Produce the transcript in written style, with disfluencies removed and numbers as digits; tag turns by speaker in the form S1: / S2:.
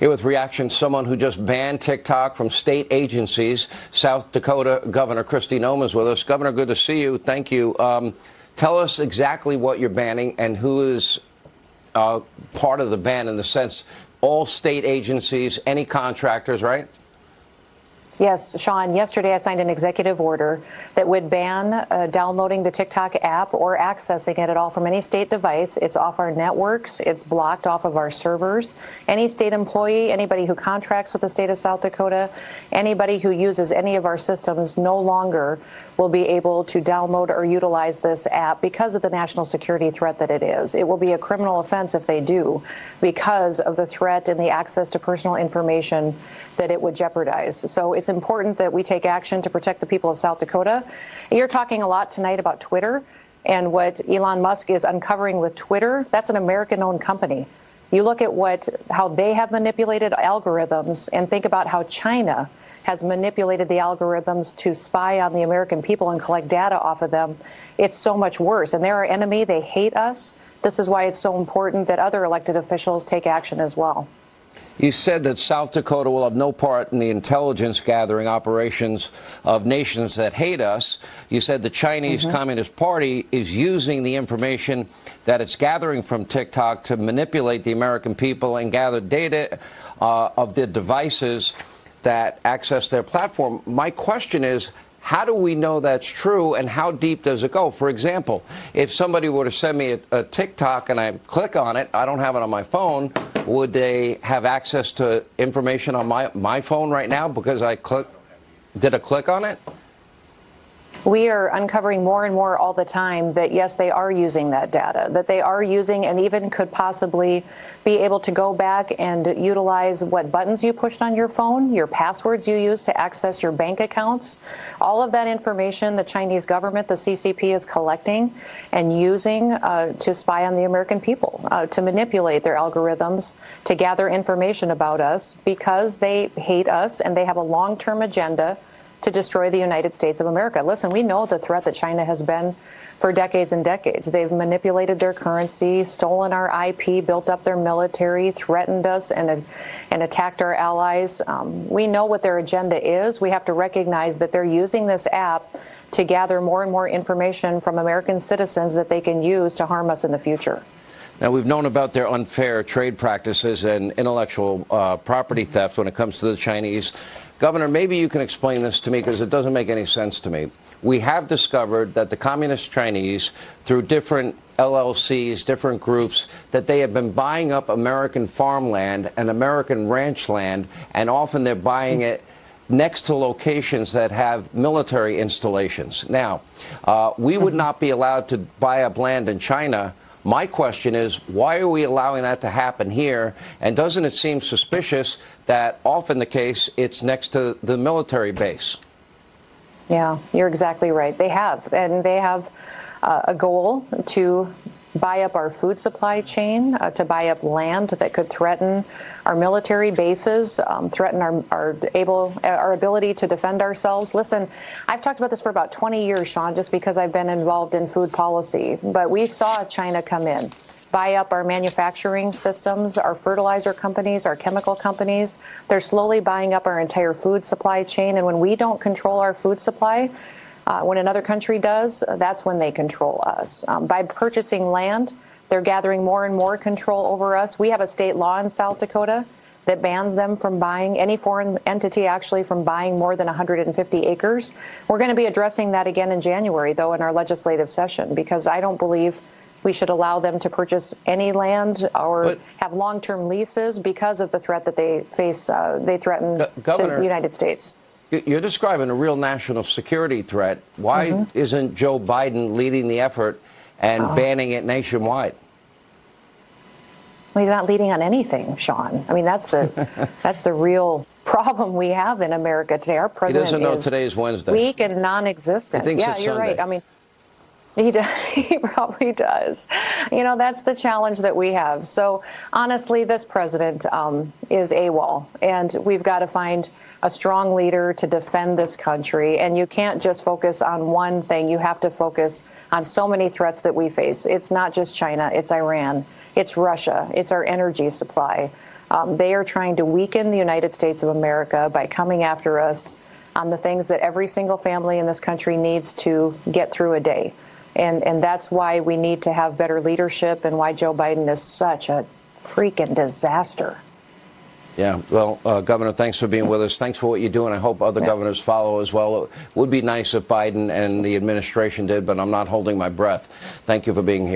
S1: Here with reaction, someone who just banned TikTok from state agencies. South Dakota Governor Kristi Noem is with us. Governor, good to see you. Thank you. Tell us exactly what you're banning and who is part of the ban, in the sense all state agencies, any contractors, right?
S2: Yes, Sean, yesterday I signed an executive order that would ban downloading the TikTok app or accessing it at all from any state device. It's off our networks. It's blocked off of our servers. Any state employee, anybody who contracts with the state of South Dakota, anybody who uses any of our systems no longer will be able to download or utilize this app because of the national security threat that it is. It will be a criminal offense if they do, because of the threat and the access to personal information that it would jeopardize. So it's important that we take action to protect the people of South Dakota. You're talking a lot tonight about Twitter and what Elon Musk is uncovering with Twitter. That's an American-owned company. You look at how they have manipulated algorithms and think about how China has manipulated the algorithms to spy on the American people and collect data off of them. It's so much worse. And they're our enemy. They hate us. This is why it's so important that other elected officials take action as well.
S1: You said that South Dakota will have no part in the intelligence gathering operations of nations that hate us. You said the Chinese Communist Party is using the information that it's gathering from TikTok to manipulate the American people and gather data of the devices that access their platform. My question is, how do we know that's true, and how deep does it go? For example, if somebody were to send me a TikTok and I click on it, I don't have it on my phone, would they have access to information on my phone right now because I did a click on it?
S2: We are uncovering more and more all the time that, yes, they are using that data, that they are using and even could possibly be able to go back and utilize what buttons you pushed on your phone, your passwords you used to access your bank accounts. All of that information the Chinese government, the CCP, is collecting and using to spy on the American people, to manipulate their algorithms, to gather information about us because they hate us and they have a long-term agenda to destroy the United States of America. Listen, we know the threat that China has been for decades and decades. They've manipulated their currency, stolen our IP, built up their military, threatened us, and attacked our allies. We know what their agenda is. We have to recognize that they're using this app to gather more and more information from American citizens that they can use to harm us in the future.
S1: Now, we've known about their unfair trade practices and intellectual property theft when it comes to the Chinese. Governor, maybe you can explain this to me, because it doesn't make any sense to me. We have discovered that the Communist Chinese, through different LLCs, different groups, that they have been buying up American farmland and American ranch land, and often they're buying it next to locations that have military installations. Now, we would not be allowed to buy up land in China. My question is, why are we allowing that to happen here? And doesn't it seem suspicious that often the case it's next to the military base?
S2: Yeah, you're exactly right. They have. And they have a goal to buy up our food supply chain, to buy up land that could threaten our military bases, threaten our ability to defend ourselves. Listen, I've talked about this for about 20 years, Sean, just because I've been involved in food policy. But we saw China come in, buy up our manufacturing systems, our fertilizer companies, our chemical companies. They're slowly buying up our entire food supply chain. And when we don't control our food supply, when another country does, that's when they control us. By purchasing land, they're gathering more and more control over us. We have a state law in South Dakota that bans them from buying, any foreign entity actually, from buying more than 150 acres. We're going to be addressing that again in January, though, in our legislative session, because I don't believe we should allow them to purchase any land or have long-term leases because of the threat that they face. They threaten the United States.
S1: You're describing a real national security threat. Why isn't Joe Biden leading the effort and banning it nationwide?
S2: Well, he's not leading on anything, Sean. I mean, that's the real problem we have in America today. Our president is weak and non-existent.
S1: He doesn't know today is Wednesday.
S2: Yeah, you're right. I mean, he doesn't know today is Wednesday. I mean, he doesn't know today is Wednesday. I mean, he doesn't know today is Wednesday.
S1: He thinks it's Sunday.
S2: Weak and non-existent. Yeah, you're right. I mean, He does. He probably does. That's the challenge that we have. So honestly, this president is AWOL, and we've got to find a strong leader to defend this country. And you can't just focus on one thing. You have to focus on so many threats that we face. It's not just China. It's Iran. It's Russia. It's our energy supply. They are trying to weaken the United States of America by coming after us on the things that every single family in this country needs to get through a day. And that's why we need to have better leadership and why Joe Biden is such a freaking disaster.
S1: Yeah, well, Governor, thanks for being with us. Thanks for what you do, and I hope other governors follow as well. It would be nice if Biden and the administration did, but I'm not holding my breath. Thank you for being here.